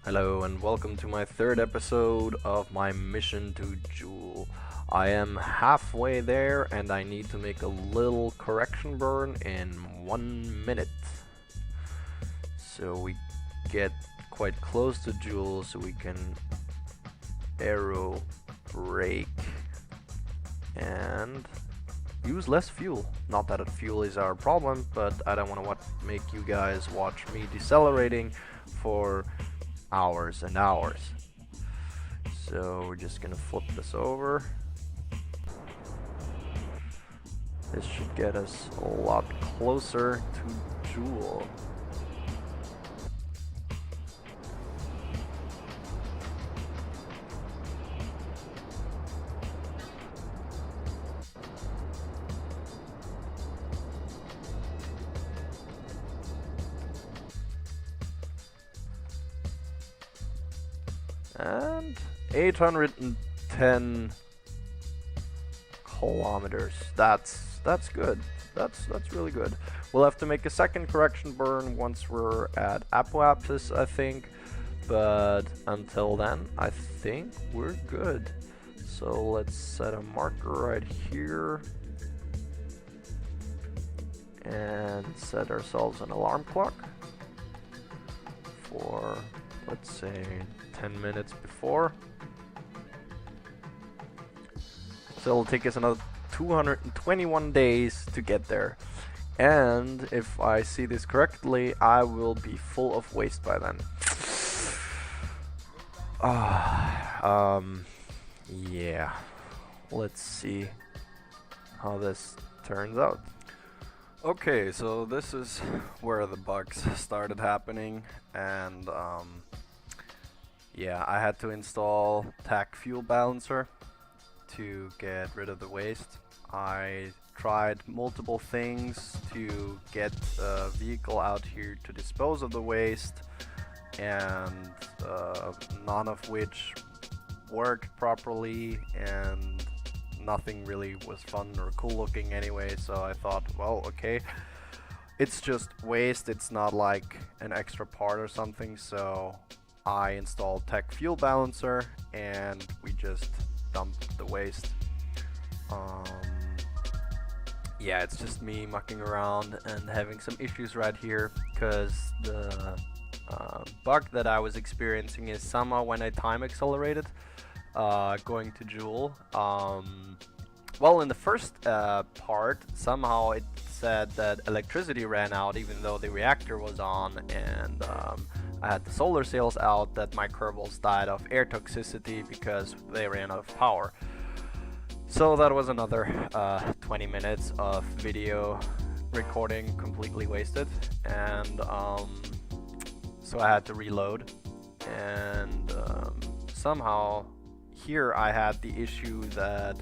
Hello and welcome to my third episode of my mission to Jool. I am halfway there and I need to make a little correction burn in 1 minute. So we get quite close to Jool so we can aerobrake and use less fuel. Not that fuel is our problem, but I don't want to make you guys watch me decelerating for hours and hours. So we're just gonna flip this over. This should get us a lot closer to Jool. And 810 kilometers. That's good. That's really good. We'll have to make a second correction burn once we're at Apoapsis, I think. But until then, I think we're good. So let's set a marker right here and set ourselves an alarm clock for, let's say, 10 minutes before. So it'll take us another 221 days to get there. And if I see this correctly, I will be full of waste by then. Yeah. Let's see how this turns out. Okay, so this is where the bugs started happening, and yeah, I had to install TAC fuel balancer to get rid of the waste. I tried multiple things to get a vehicle out here to dispose of the waste, and none of which worked properly, and nothing really was fun or cool looking anyway, so I thought, well, okay, it's just waste, it's not like an extra part or something, so I installed Tech Fuel Balancer and we just dumped the waste. Yeah, it's just me mucking around and having some issues right here because the bug that I was experiencing is somehow when I time accelerated going to Jool. Well, in the first part, somehow it said that electricity ran out even though the reactor was on, and I had the solar sails out, that my Kerbals died of air toxicity because they ran out of power. So that was another 20 minutes of video recording completely wasted, and so I had to reload, and somehow here I had the issue that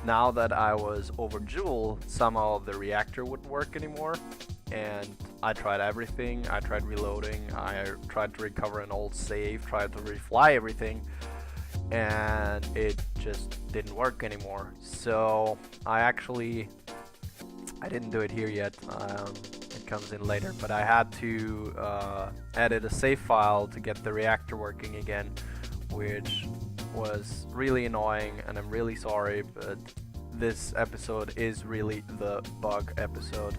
now that I was over Jool, somehow the reactor wouldn't work anymore, and I tried everything. I tried reloading, I tried to recover an old save, tried to refly everything, and it just didn't work anymore. So I didn't do it here yet, it comes in later, but I had to edit a save file to get the reactor working again, which was really annoying, and I'm really sorry, but this episode is really the bug episode.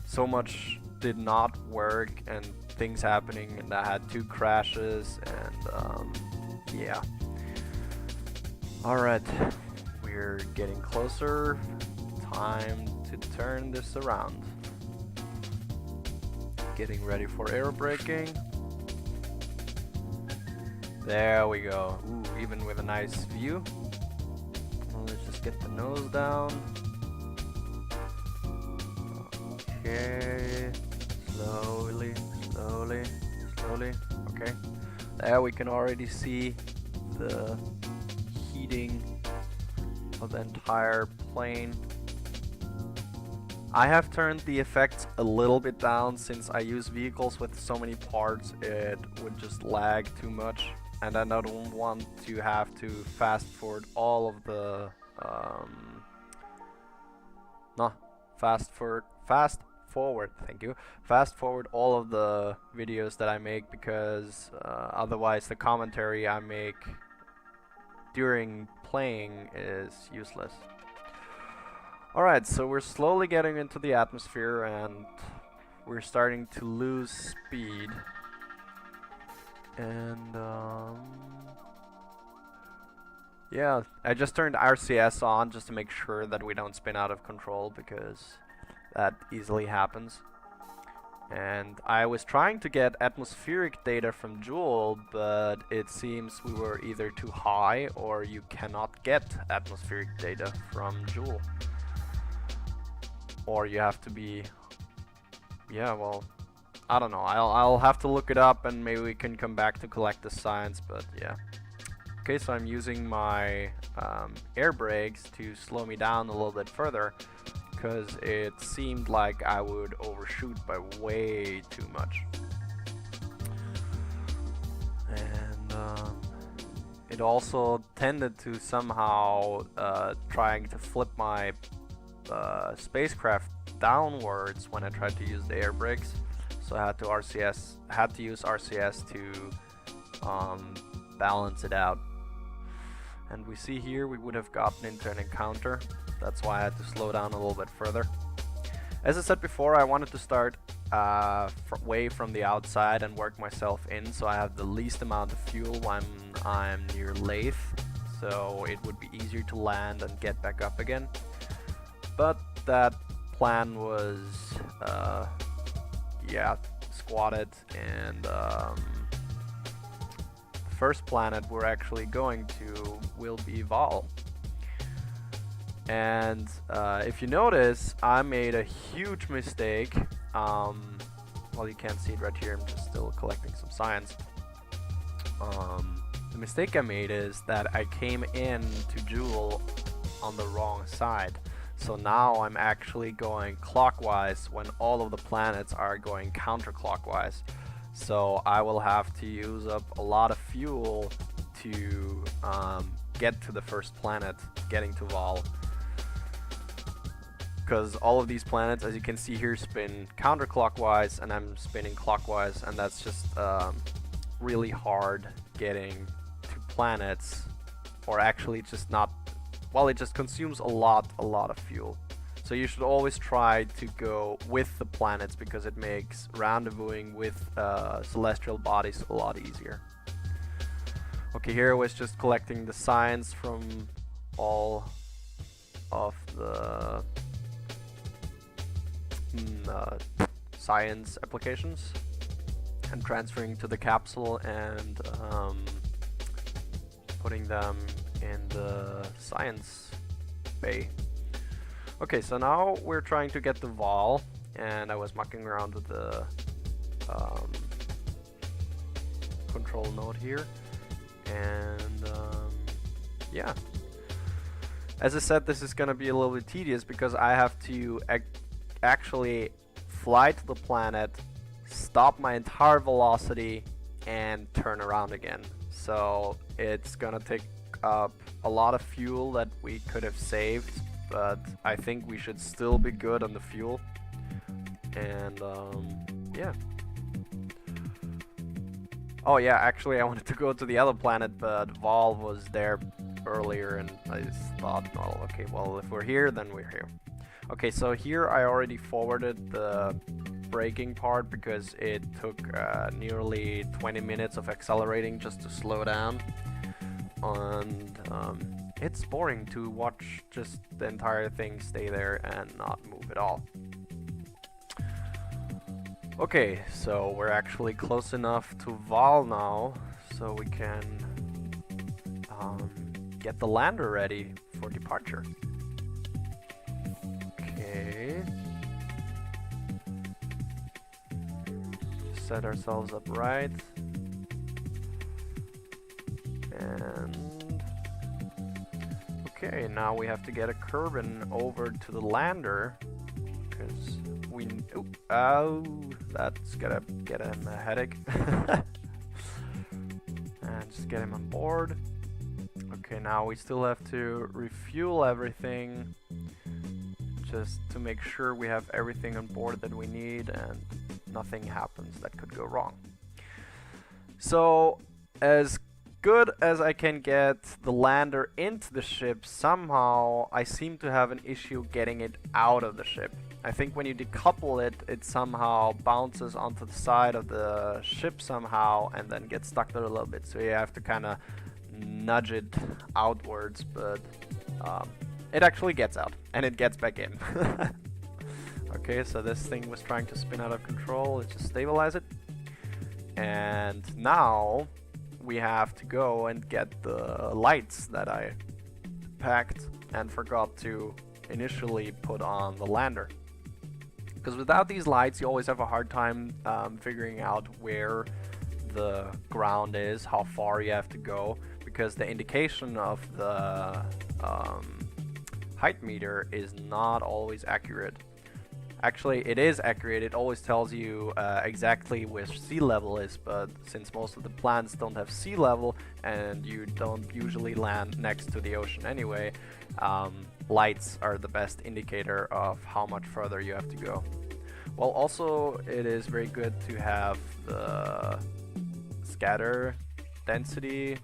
So much did not work and things happening, and I had 2 crashes, and yeah. Alright, we're getting closer. Time to turn this around. Getting ready for aerobraking. There we go. Ooh, even with a nice view. Well, let's just get the nose down. Okay. Slowly, slowly, slowly. Okay. There we can already see the heating of the entire plane. I have turned the effects a little bit down since I use vehicles with so many parts, it would just lag too much. And I don't want to have to fast forward all of the fast forward, thank you, fast forward all of the videos that I make, because otherwise the commentary I make during playing is useless. Alright, so we're slowly getting into the atmosphere and we're starting to lose speed. And yeah, I just turned RCS on just to make sure that we don't spin out of control, because that easily happens. And I was trying to get atmospheric data from Jool, but it seems we were either too high or you cannot get atmospheric data from Jool. Or you have to be, yeah, well, I don't know. I'll have to look it up and maybe we can come back to collect the science, but yeah. Okay, so I'm using my air brakes to slow me down a little bit further, because it seemed like I would overshoot by way too much. And it also tended to somehow trying to flip my spacecraft downwards when I tried to use the air brakes. So I had to use RCS to balance it out. And we see here we would have gotten into an encounter. That's why I had to slow down a little bit further. As I said before, I wanted to start way from the outside and work myself in, so I have the least amount of fuel when I'm near Lathe, so it would be easier to land and get back up again. But that plan was yeah, squatted, and the first planet we're actually going to will be Vaal. And if you notice, I made a huge mistake. Well, you can't see it right here, I'm just still collecting some science. The mistake I made is that I came in to Jool on the wrong side. So now I'm actually going clockwise when all of the planets are going counterclockwise. So I will have to use up a lot of fuel to get to the first planet, getting to Vaal. Because all of these planets, as you can see here, spin counterclockwise, and I'm spinning clockwise, and that's just really hard getting to planets, or actually just not, well, it just consumes a lot of fuel. So you should always try to go with the planets, because it makes rendezvousing with celestial bodies a lot easier. Okay, here I was just collecting the science from all of the science applications and transferring to the capsule and putting them in the science bay. Okay, so now we're trying to get the Vaal, and I was mucking around with the control node here, and yeah. As I said, this is gonna be a little bit tedious because I have to actually fly to the planet, stop my entire velocity, and turn around again. So it's gonna take up a lot of fuel that we could have saved, but I think we should still be good on the fuel. And yeah. Oh yeah, actually I wanted to go to the other planet, but Vaal was there earlier, and I just thought, well, okay, well, if we're here, then we're here. Okay, so here I already forwarded the braking part because it took nearly 20 minutes of accelerating just to slow down. And it's boring to watch just the entire thing stay there and not move at all. Okay, so we're actually close enough to Vaal now, so we can get the lander ready for departure. Okay. Set ourselves up right. And okay, now we have to get a Kerbin over to the lander, because we that's gonna get him a headache. And just get him on board. Okay, now we still have to refuel everything. just to make sure we have everything on board that we need and nothing happens that could go wrong. So as good as I can get the lander into the ship, somehow I seem to have an issue getting it out of the ship. I think when you decouple it, it somehow bounces onto the side of the ship somehow and then gets stuck there a little bit. So you have to kind of nudge it outwards, but it actually gets out and it gets back in. Okay, so this thing was trying to spin out of control. Let's just stabilize it. And now we have to go and get the lights that I packed and forgot to initially put on the lander. Because without these lights, you always have a hard time figuring out where the ground is, how far you have to go, because the indication of the height meter is not always accurate. Actually, it is accurate. It always tells you exactly where sea level is, but since most of the planets don't have sea level and you don't usually land next to the ocean anyway, lights are the best indicator of how much further you have to go. Well, also it is very good to have the scatter density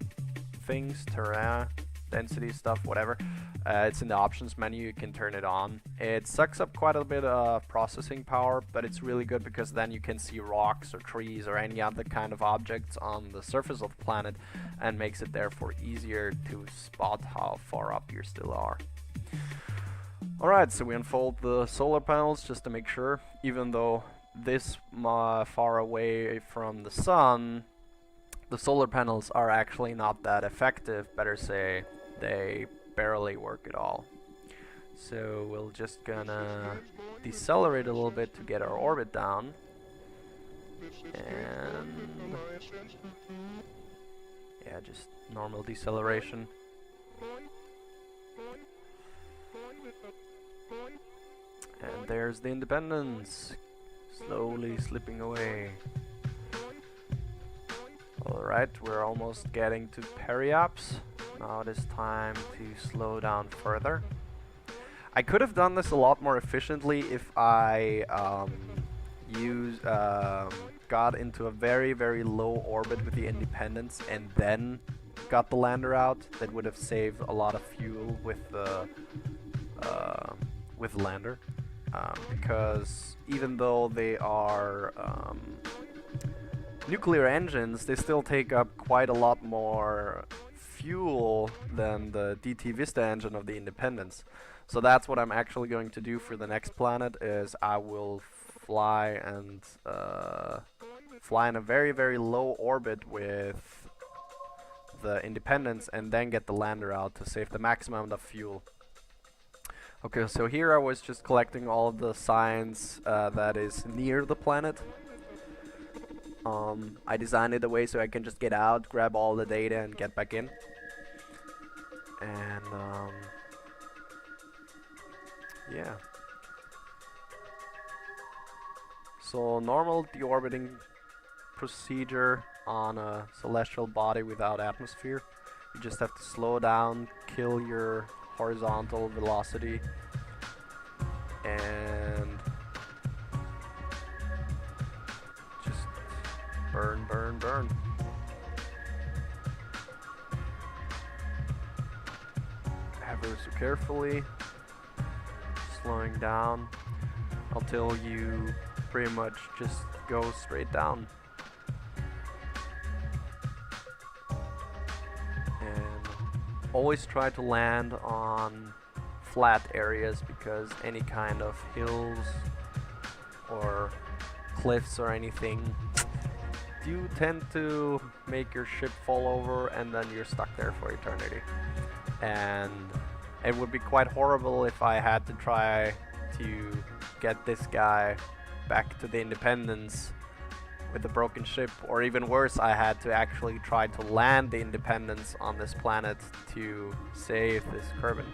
things, terrain density stuff, whatever. It's in the options menu, you can turn it on. It sucks up quite a bit of processing power, but it's really good because then you can see rocks or trees or any other kind of objects on the surface of the planet and makes it therefore easier to spot how far up you still are. Alright, so we unfold the solar panels just to make sure, even though this far away from the sun, the solar panels are actually not that effective, better say they barely work at all. So we're just gonna decelerate a little bit to get our orbit down. And yeah, just normal deceleration. And there's the Independence, slowly slipping away. Alright, we're almost getting to periaps. Now it is time to slow down further. I could have done this a lot more efficiently if I got into a very, very low orbit with the Independence and then got the lander out. That would have saved a lot of fuel with the lander. Because even though they are nuclear engines, they still take up quite a lot more fuel than the DT Vista engine of the Independence. So that's what I'm actually going to do for the next planet, is I will fly in a very, very low orbit with the Independence and then get the lander out to save the maximum of fuel. Okay, so here I was just collecting all of the science that is near the planet. I designed it a way so I can just get out, grab all the data and get back in. And yeah. So normal deorbiting procedure on a celestial body without atmosphere. You just have to slow down, kill your horizontal velocity, and just burn, burn, burn. Ever so carefully, slowing down until you pretty much just go straight down. Always try to land on flat areas, because any kind of hills or cliffs or anything do tend to make your ship fall over and then you're stuck there for eternity. And it would be quite horrible if I had to try to get this guy back to the Independence with a broken ship, or even worse, I had to actually try to land the Independence on this planet to save this Kerbin.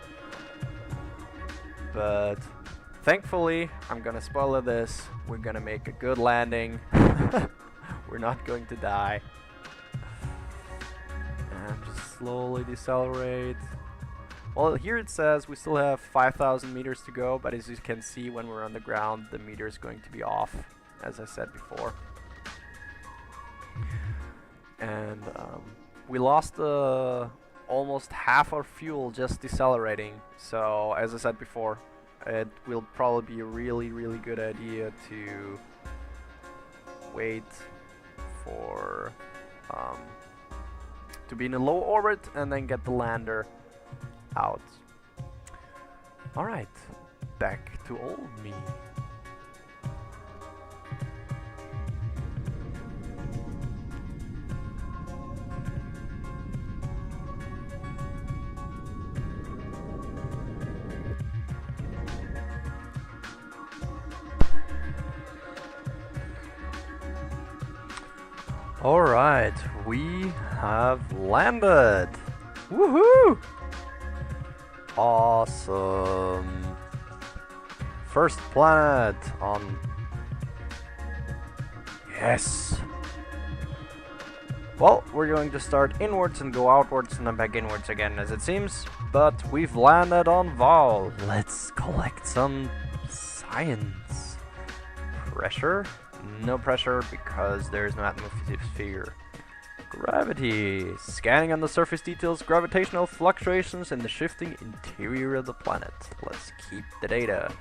But thankfully, I'm gonna spoiler this, we're gonna make a good landing. We're not going to die. And just slowly decelerate. Well, here it says we still have 5,000 meters to go, but as you can see when we're on the ground, the meter is going to be off, as I said before. And we lost almost half our fuel just decelerating, so as I said before, it will probably be a really, really good idea to wait for to be in a low orbit and then get the lander out. Alright, back to old me. Alright, we have landed! Woohoo! Awesome! First planet on... Yes! Well, we're going to start inwards and go outwards and then back inwards again as it seems, but we've landed on Vaal. Let's collect some science. Pressure? No pressure because there is no atmosphere. Gravity. Scanning on the surface details gravitational fluctuations in the shifting interior of the planet. Let's keep the data.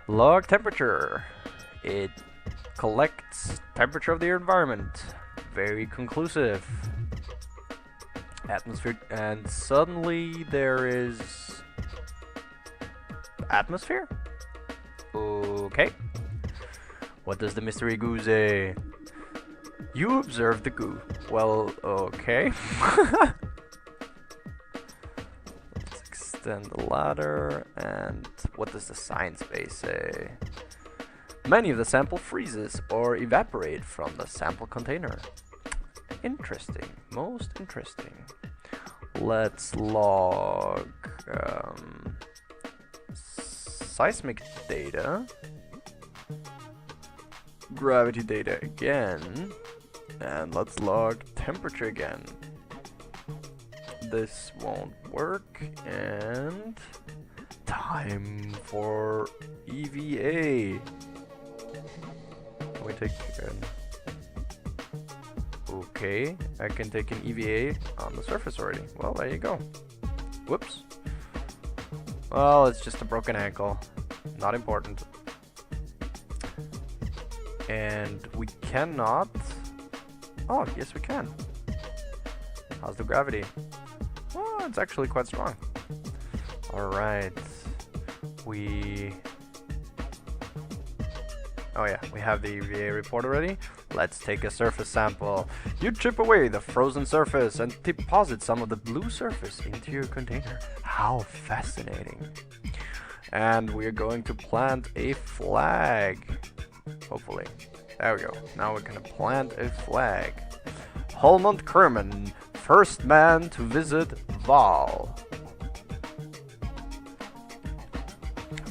Log temperature. It collects temperature of the environment. Very conclusive. Atmosphere, and suddenly there is atmosphere? Okay. What does the mystery goo say? You observe the goo. Well, okay. Let's extend the ladder. And what does the science base say? Many of the sample freezes or evaporate from the sample container. Interesting. Most interesting. Let's log seismic data, gravity data again, and let's log temperature again. This won't work, and time for EVA. Can we take an... Okay, I can take an EVA on the surface already. Well, there you go. Whoops. Well, it's just a broken ankle. Not important. And we cannot... Oh, yes we can. How's the gravity? Oh, it's actually quite strong. Alright. Oh yeah, we have the EVA report already. Let's take a surface sample. You chip away the frozen surface and deposit some of the blue surface into your container. How fascinating. And we're going to plant a flag. Hopefully. There we go. Now we're going to plant a flag. Holmond Kerman, first man to visit Vaal.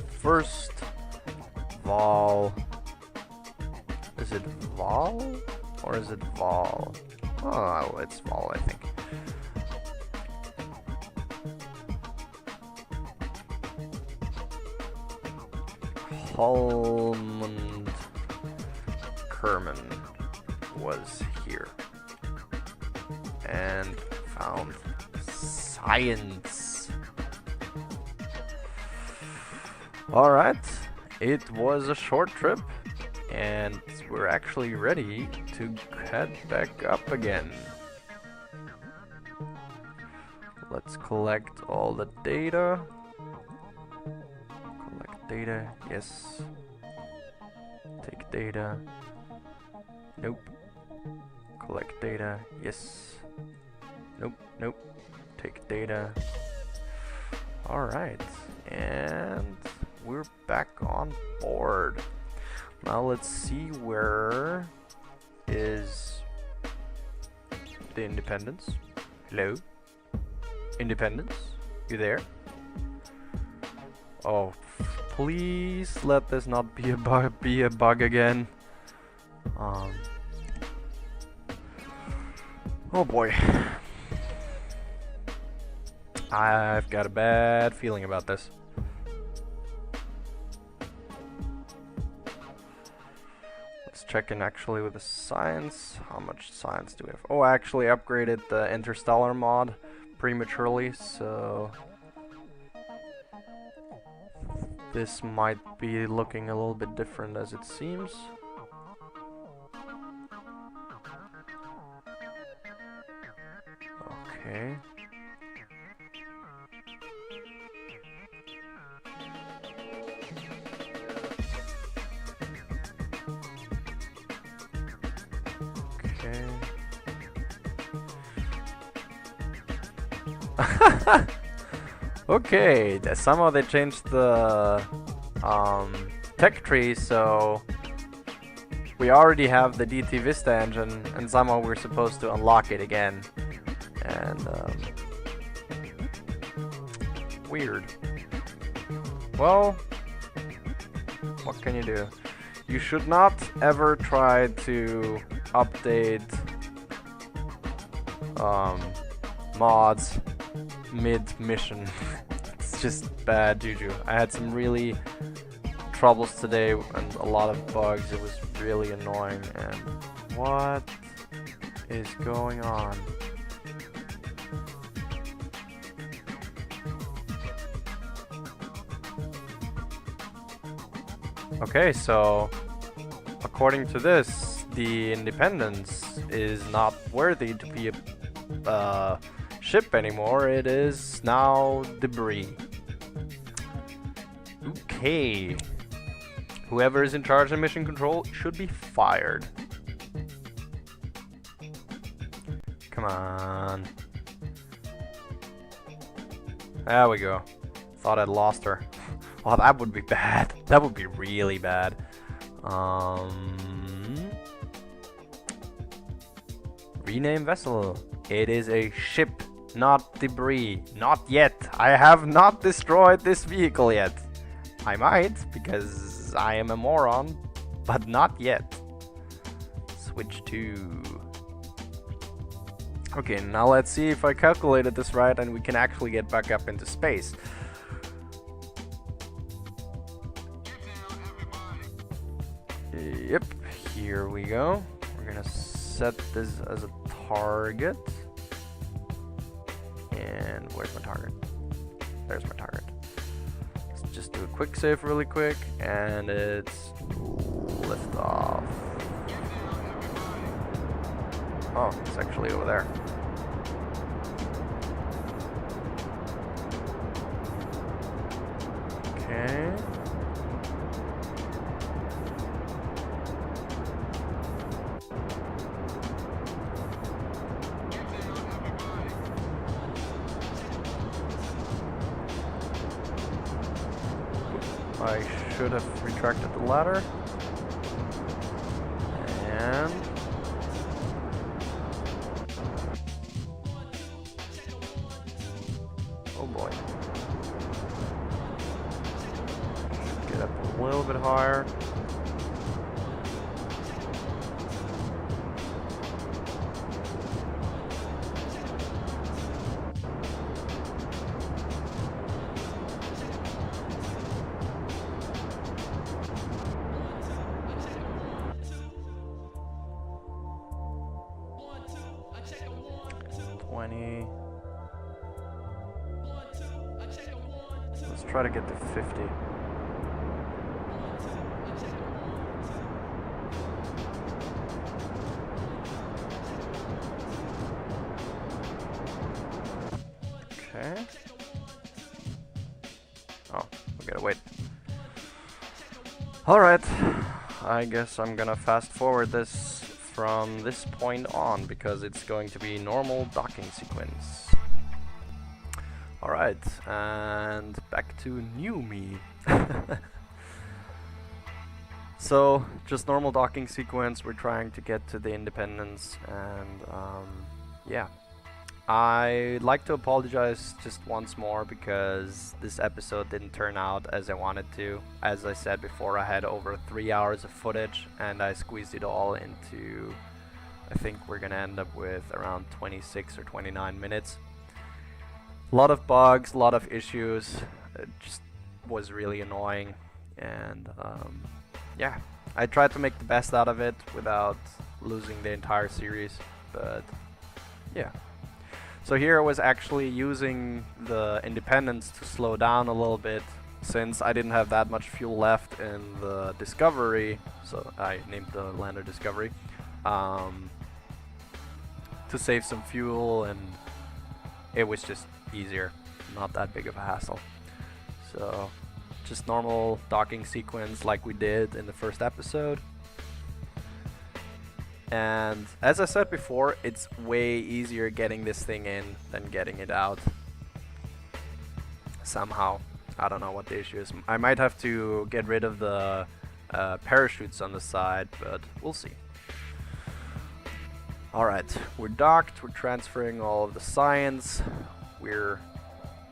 First Vaal. Is it Vaal? Or is it Vaal? Oh, it's Vaal, I think. Holmond Kerman was here and found science. Alright, it was a short trip and we're actually ready to head back up again. Let's collect all the data. Data, yes. Take data. Nope. Collect data, yes. Nope, nope. Take data. Alright, and we're back on board. Now let's see where is the Independence. Hello? Independence? You there? Oh, please let this not be a bug again. Oh boy. I've got a bad feeling about this. Let's check in actually with the science. How much science do we have? Oh, I actually upgraded the interstellar mod prematurely, so this might be looking a little bit different as it seems. Okay. Okay, somehow they changed the tech tree, so we already have the DT Vista engine, and somehow we're supposed to unlock it again. And weird. Well, what can you do? You should not ever try to update mods mid-mission. It's just bad juju. I had some really troubles today and a lot of bugs. It was really annoying. And what is going on? Okay, so according to this, the Independence is not worthy to be a ship anymore. It is now debris. Okay. Whoever is in charge of mission control should be fired. Come on. There we go. Thought I'd lost her. Oh, that would be bad. That would be really bad. Rename vessel. It is a ship, not debris. Not yet. I have not destroyed this vehicle yet. I might, because I am a moron, but not yet. Switch to... Okay, now let's see if I calculated this right and we can actually get back up into space. Yep, here we go. We're gonna set this as a target. And where's my target? There's my target. Let's just do a quick save really quick, and it's lift off. Oh, it's actually over there. Okay. I should have retracted the ladder. And... oh boy. Get up a little bit higher. Let's try to get to 50. Okay. Oh, we gotta wait. Alright, I guess I'm gonna fast forward this from this point on because it's going to be normal docking sequence. Alright, and back to new me. So, just normal docking sequence, we're trying to get to the Independence, and yeah. I'd like to apologize just once more because this episode didn't turn out as I wanted to. As I said before, I had over 3 hours of footage and I squeezed it all into, I think we're gonna end up with around 26 or 29 minutes. A lot of bugs, a lot of issues. It just was really annoying, and yeah, I tried to make the best out of it without losing the entire series, but yeah. So here I was actually using the independence to slow down a little bit, since I didn't have that much fuel left in the Discovery, so I named the lander Discovery, to save some fuel, and it was just easier, not that big of a hassle. So just normal docking sequence like we did in the first episode. And as I said before, it's way easier getting this thing in than getting it out. Somehow. I don't know what the issue is. I might have to get rid of the parachutes on the side, but we'll see. Alright, we're docked, we're transferring all of the science. We're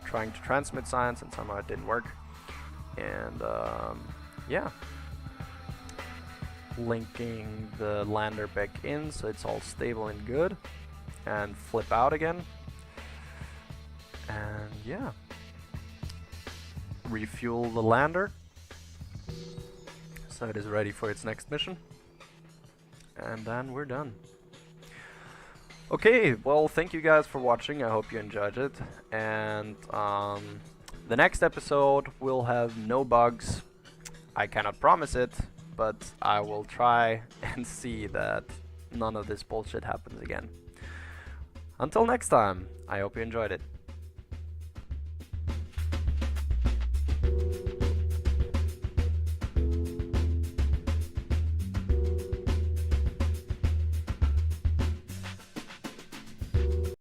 trying to transmit science, and somehow it didn't work. And yeah. Linking the lander back in so it's all stable and good, and flip out again, and yeah, refuel the lander so it is ready for its next mission, and then we're done. Okay, well, thank you guys for watching. I hope you enjoyed it, and the next episode will have no bugs. I cannot promise it, but I will try and see that none of this bullshit happens again. Until next time, I hope you enjoyed it.